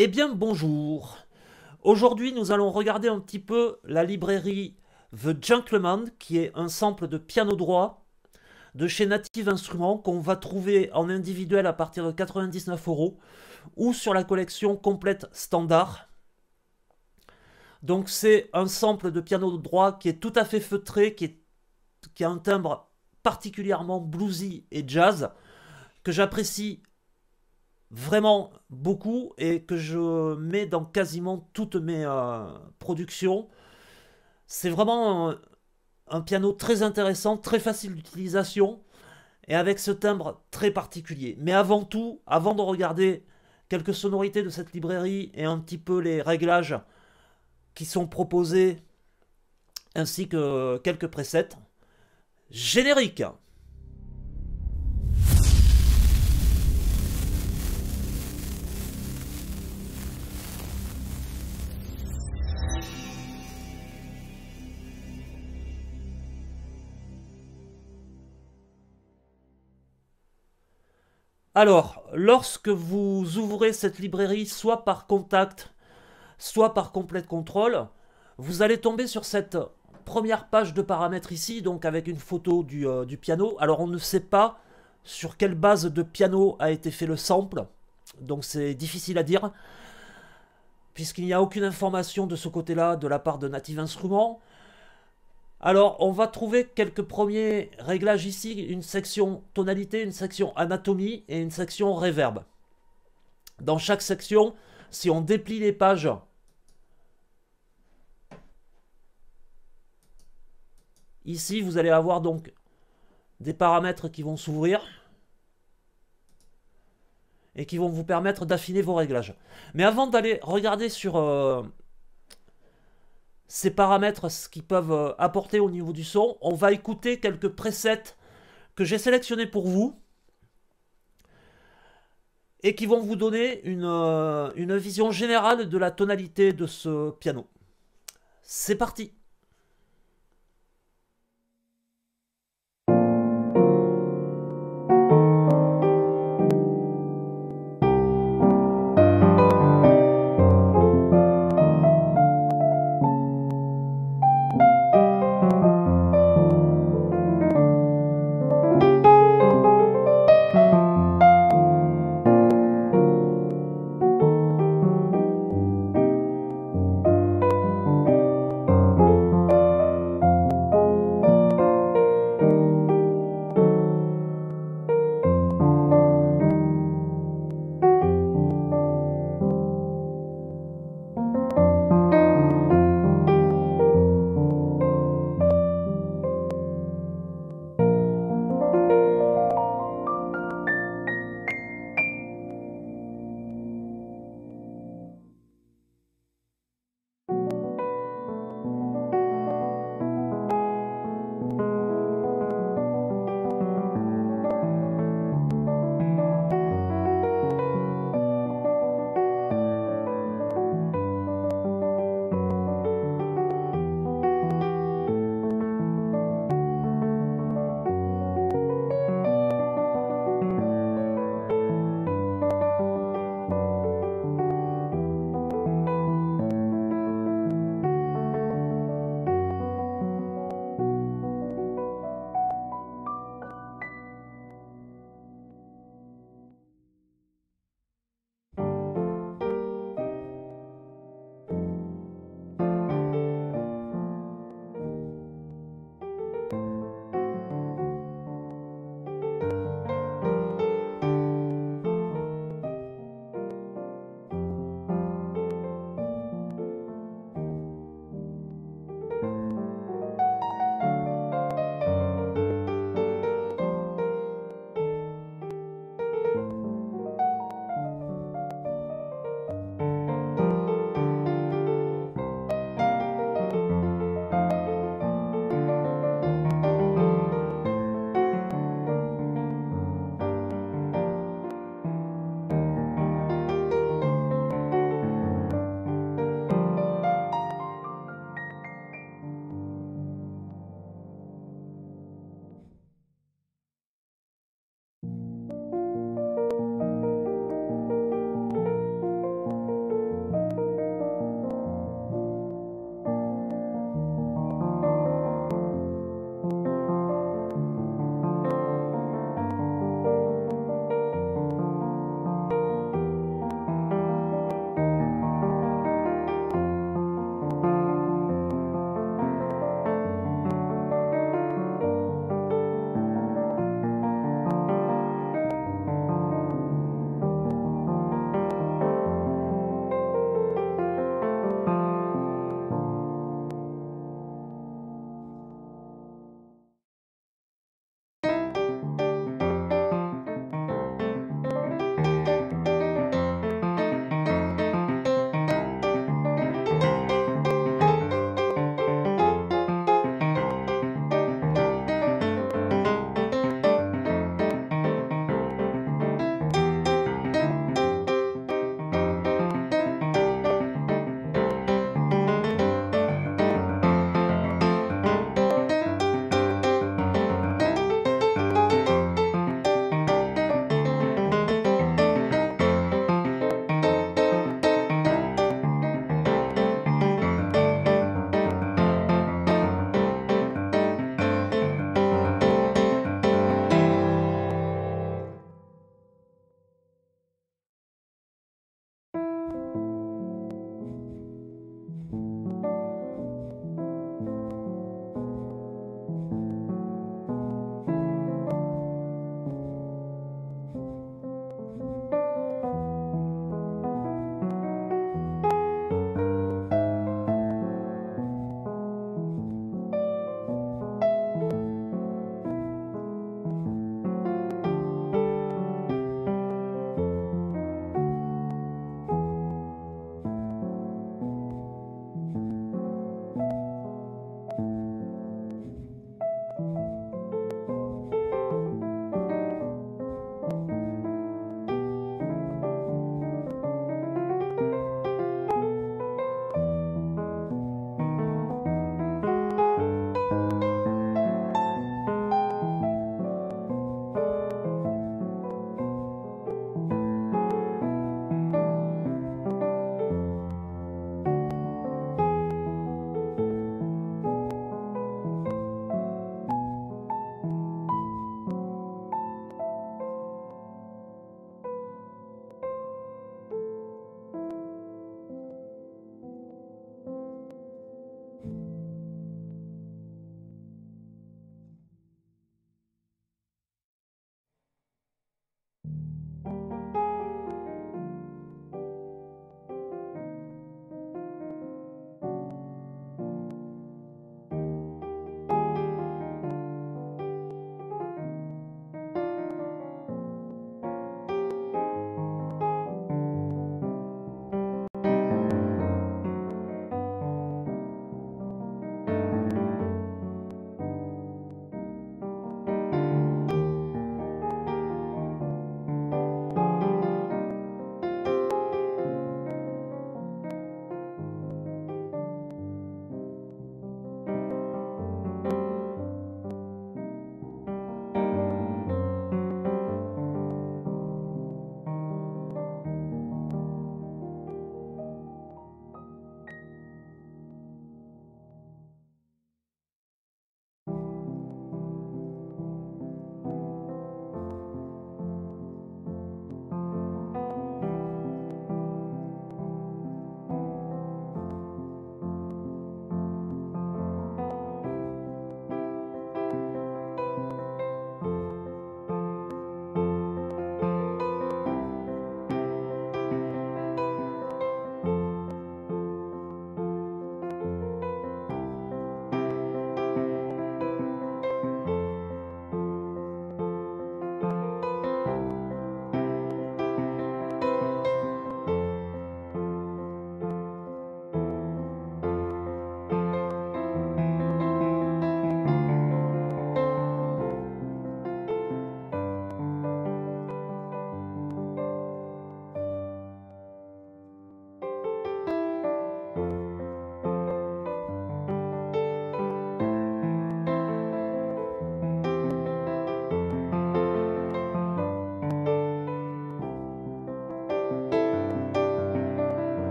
Eh bien bonjour. Aujourd'hui nous allons regarder un petit peu la librairie The Gentleman, qui est un sample de piano droit de chez Native Instruments qu'on va trouver en individuel à partir de 99 € ou sur la collection complète standard. Donc c'est un sample de piano droit qui est tout à fait feutré, qui a un timbre particulièrement bluesy et jazz, que j'apprécie vraiment beaucoup et que je mets dans quasiment toutes mes productions. C'est vraiment un piano très intéressant, très facile d'utilisation et avec ce timbre très particulier. Mais avant tout, avant de regarder quelques sonorités de cette librairie et un petit peu les réglages qui sont proposés ainsi que quelques presets, générique. Alors, lorsque vous ouvrez cette librairie, soit par contact, soit par complète contrôle, vous allez tomber sur cette première page de paramètres ici, donc avec une photo du piano. Alors, on ne sait pas sur quelle base de piano a été fait le sample, donc c'est difficile à dire, puisqu'il n'y a aucune information de ce côté-là de la part de Native Instruments. Alors, on va trouver quelques premiers réglages ici, une section tonalité, une section anatomie et une section reverb. Dans chaque section, si on déplie les pages, ici vous allez avoir donc des paramètres qui vont s'ouvrir et qui vont vous permettre d'affiner vos réglages. Mais avant d'aller regarder sur ces paramètres, ce qu'ils peuvent apporter au niveau du son, on va écouter quelques presets que j'ai sélectionnés pour vous et qui vont vous donner une vision générale de la tonalité de ce piano. C'est parti!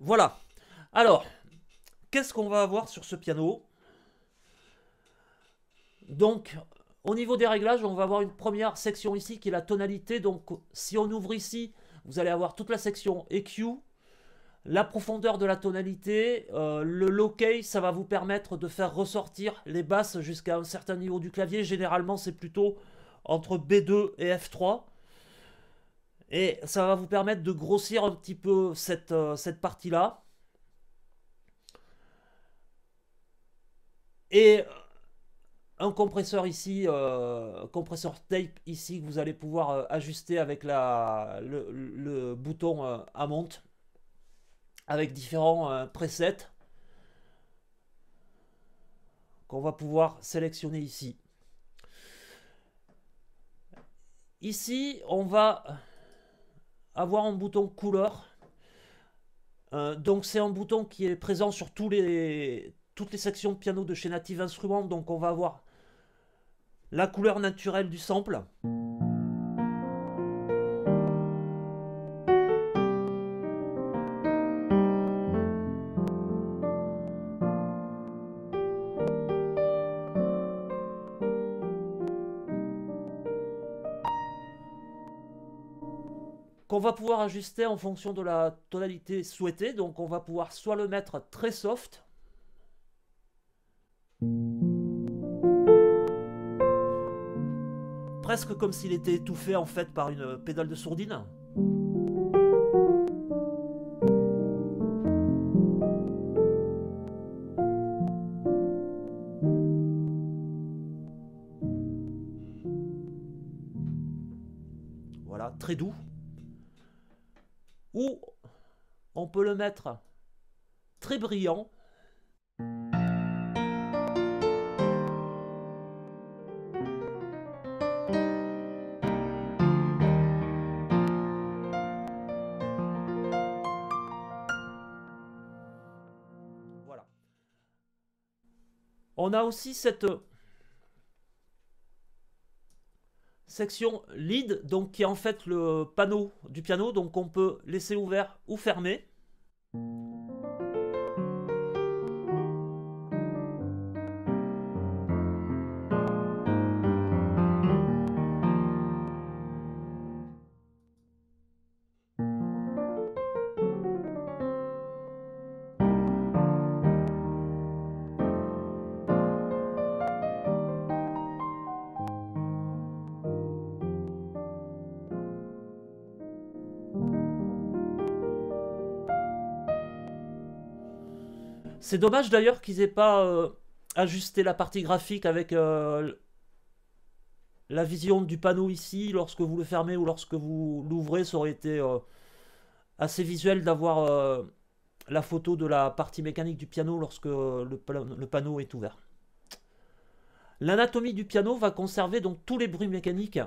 Voilà. Alors, qu'est-ce qu'on va avoir sur ce piano? Donc, au niveau des réglages, on va avoir une première section ici qui est la tonalité. Donc, si on ouvre ici, vous allez avoir toute la section EQ, la profondeur de la tonalité, le low key, ça va vous permettre de faire ressortir les basses jusqu'à un certain niveau du clavier. Généralement, c'est plutôt entre B2 et F3. Et ça va vous permettre de grossir un petit peu cette partie-là. Et un compresseur ici, compresseur tape ici, que vous allez pouvoir ajuster avec le bouton Amount, avec différents presets qu'on va pouvoir sélectionner ici. Ici, on va avoir un bouton couleur. Donc c'est un bouton qui est présent sur toutes les sections de piano de chez Native Instruments. Donc on va avoir la couleur naturelle du sample. Qu'on va pouvoir ajuster en fonction de la tonalité souhaitée. Donc on va pouvoir soit le mettre très soft, presque comme s'il était étouffé en fait par une pédale de sourdine. Voilà, très doux. Ou on peut le mettre très brillant. Voilà. On a aussi cette section lead, donc qui est en fait le panneau du piano, donc on peut laisser ouvert ou fermé. C'est dommage d'ailleurs qu'ils aient pas ajusté la partie graphique avec la vision du panneau ici, lorsque vous le fermez ou lorsque vous l'ouvrez. Ça aurait été assez visuel d'avoir la photo de la partie mécanique du piano lorsque le panneau est ouvert. L'anatomie du piano va conserver donc tous les bruits mécaniques.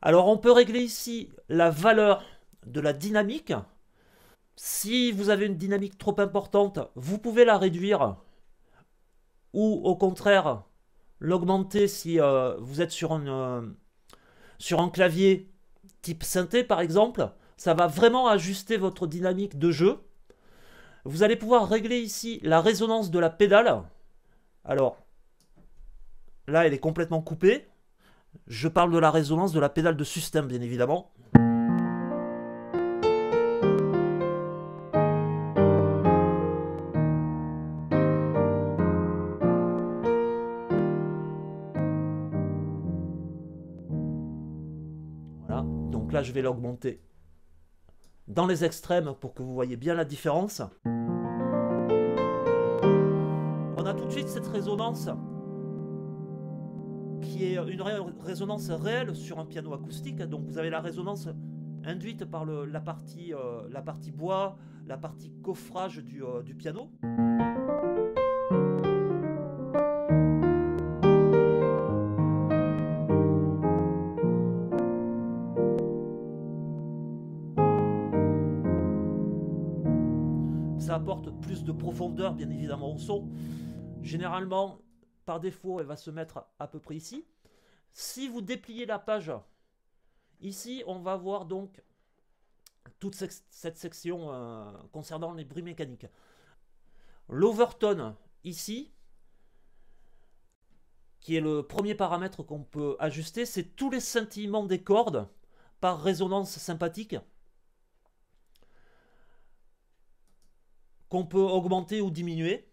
Alors on peut régler ici la valeur de la dynamique. Si vous avez une dynamique trop importante, vous pouvez la réduire ou au contraire l'augmenter si vous êtes sur un clavier type synthé par exemple. Ça va vraiment ajuster votre dynamique de jeu. Vous allez pouvoir régler ici la résonance de la pédale. Alors là elle est complètement coupée. Je parle de la résonance de la pédale de sustain bien évidemment. Voilà, donc là je vais l'augmenter dans les extrêmes pour que vous voyez bien la différence. On a tout de suite cette résonance qui est une résonance réelle sur un piano acoustique. Donc vous avez la résonance induite par la partie bois, la partie coffrage du piano. Ça apporte plus de profondeur bien évidemment au son. Généralement, par défaut, elle va se mettre à peu près ici. Si vous dépliez la page, ici on va voir donc toute cette section concernant les bruits mécaniques. L'overtone ici, qui est le premier paramètre qu'on peut ajuster, c'est tous les scintillements des cordes par résonance sympathique qu'on peut augmenter ou diminuer.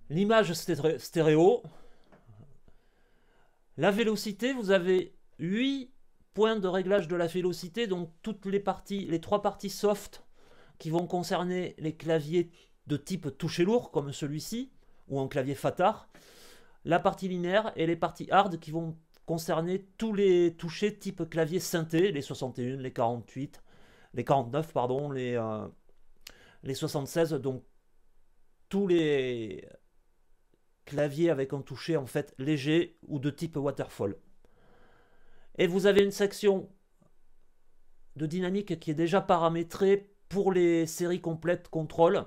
L'image stéréo. La vélocité, vous avez 8 points de réglage de la vélocité, donc toutes les trois parties soft qui vont concerner les claviers de type toucher lourd, comme celui-ci, ou un clavier FATAR, la partie linéaire et les parties hard qui vont concerner tous les touchés type clavier synthé, les 61, les 48, les 49, pardon, les 76, donc tous les clavier avec un toucher en fait léger ou de type waterfall. Et vous avez une section de dynamique qui est déjà paramétrée pour les séries complètes contrôle.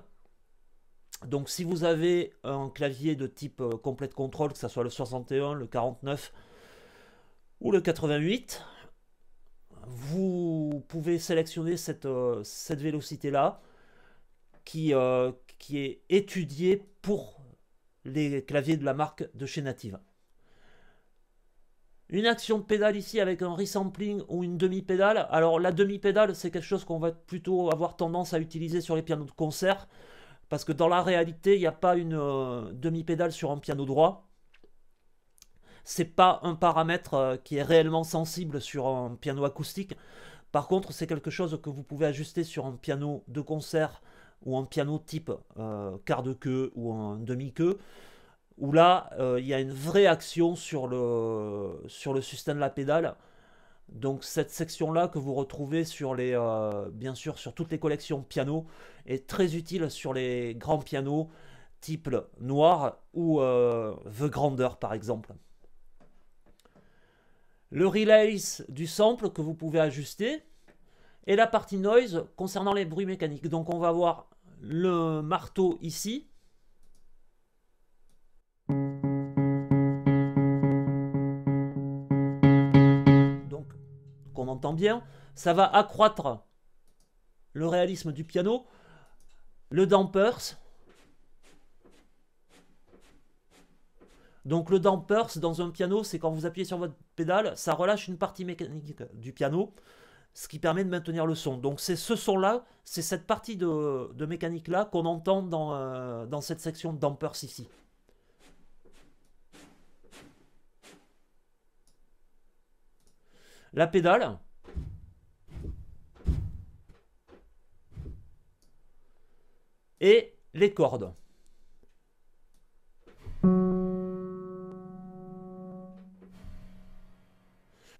Donc si vous avez un clavier de type complète contrôle, que ce soit le 61, le 49 ou le 88, vous pouvez sélectionner cette vélocité là qui est étudiée pour les claviers de la marque de chez Native. Une action de pédale ici avec un resampling ou une demi-pédale. Alors la demi-pédale, c'est quelque chose qu'on va plutôt avoir tendance à utiliser sur les pianos de concert, parce que dans la réalité, il n'y a pas une demi-pédale sur un piano droit. C'est pas un paramètre qui est réellement sensible sur un piano acoustique. Par contre, c'est quelque chose que vous pouvez ajuster sur un piano de concert ou un piano type quart de queue ou un demi-queue, où là, il y a une vraie action sur le sustain de la pédale. Donc cette section-là que vous retrouvez sur bien sûr sur toutes les collections piano est très utile sur les grands pianos type noir ou The Grandeur par exemple. Le release du sample que vous pouvez ajuster et la partie noise concernant les bruits mécaniques. Donc on va voir le marteau ici. Donc qu'on entend bien. Ça va accroître le réalisme du piano. Le dampers. Donc le dampers dans un piano, c'est quand vous appuyez sur votre pédale, ça relâche une partie mécanique du piano, ce qui permet de maintenir le son. Donc c'est ce son-là, c'est cette partie de mécanique-là qu'on entend dans cette section de dampers ici. La pédale. Et les cordes.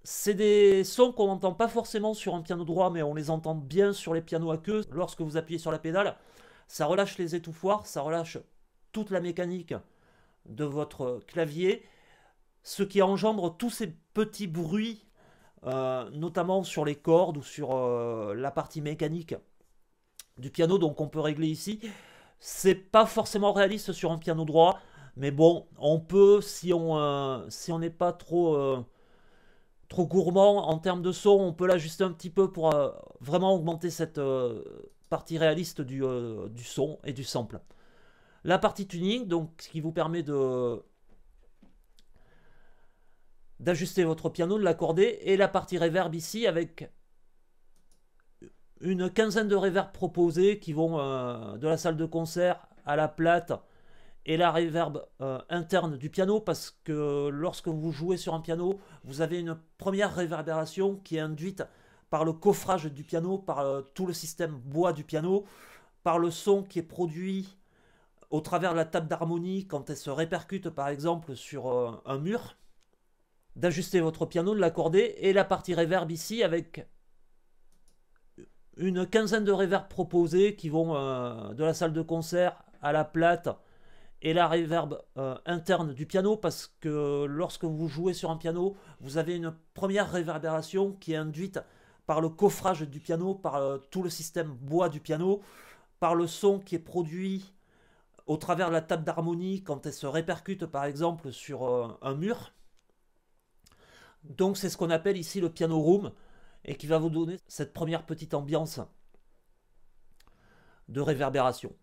C'est des sons qu'on n'entend pas forcément sur un piano droit, mais on les entend bien sur les pianos à queue. Lorsque vous appuyez sur la pédale, ça relâche les étouffoirs, ça relâche toute la mécanique de votre clavier, ce qui engendre tous ces petits bruits, notamment sur les cordes ou sur la partie mécanique du piano, donc on peut régler ici. C'est pas forcément réaliste sur un piano droit, mais bon, on peut, si on n'est pas trop gourmand en termes de son, on peut l'ajuster un petit peu pour vraiment augmenter cette partie réaliste du son et du sample. La partie tuning, donc ce qui vous permet d'ajuster votre piano, de l'accorder, et la partie reverb ici avec une quinzaine de reverbs proposés qui vont de la salle de concert à la plate et la reverb interne du piano, parce que lorsque vous jouez sur un piano, vous avez une première réverbération qui est induite par le coffrage du piano, par tout le système bois du piano, par le son qui est produit au travers de la table d'harmonie quand elle se répercute par exemple sur un mur, d'ajuster votre piano, de l'accorder, et la partie reverb ici avec une quinzaine de reverbs proposés qui vont de la salle de concert à la plate et la reverb interne du piano, parce que lorsque vous jouez sur un piano, vous avez une première réverbération qui est induite par le coffrage du piano, par tout le système bois du piano, par le son qui est produit au travers de la table d'harmonie quand elle se répercute par exemple sur un mur. Donc c'est ce qu'on appelle ici le piano room, et qui va vous donner cette première petite ambiance de réverbération.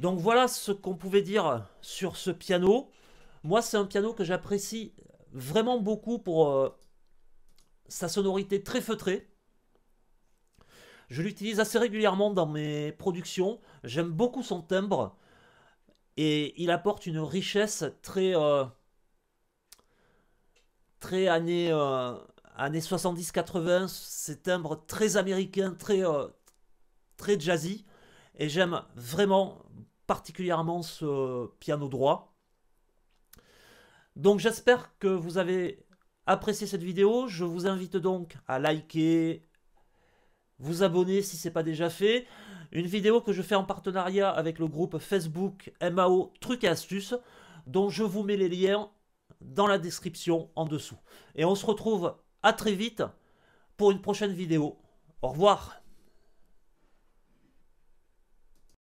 Donc voilà ce qu'on pouvait dire sur ce piano. Moi c'est un piano que j'apprécie vraiment beaucoup pour sa sonorité très feutrée. Je l'utilise assez régulièrement dans mes productions. J'aime beaucoup son timbre. Et il apporte une richesse très années 70-80. Ces timbres très américains, très jazzy. Et j'aime vraiment particulièrement ce piano droit. Donc j'espère que vous avez apprécié cette vidéo. Je vous invite donc à liker, vous abonner si ce n'est pas déjà fait. Une vidéo que je fais en partenariat avec le groupe Facebook MAO Trucs et Astuces, dont je vous mets les liens dans la description en dessous. Et on se retrouve à très vite pour une prochaine vidéo. Au revoir.